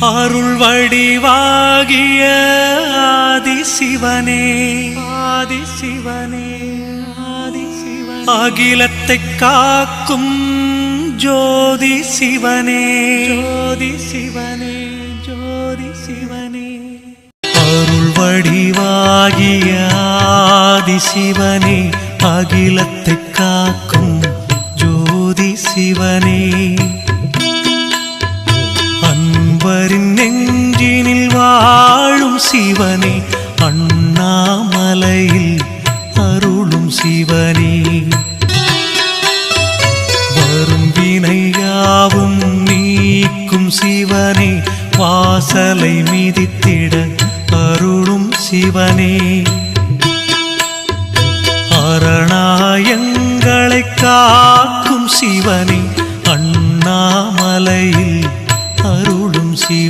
அருள் வடிவாகிய ஆதிசிவனே ஆதிசிவனே ஆதிசிவனே அகிலத்தை காக்கும் ஜோதி சிவனே ஜோதி சிவனே ஜோதி சிவனே அருள் வடிவாகிய ஆதிசிவனே அகிலத்தை காக்கும் ஜோதி சிவனே அன்பரின் நெஞ்சினில் வாழும் சிவனே அண்ணாமலையில் அருளும் சிவனே வரும் வினையாவும் நீக்கும் சிவனே வாசலை மிதித்திட அருளும் சிவனே அரணாயங்களை காக்கும் சிவனே அண்ணாமலையில்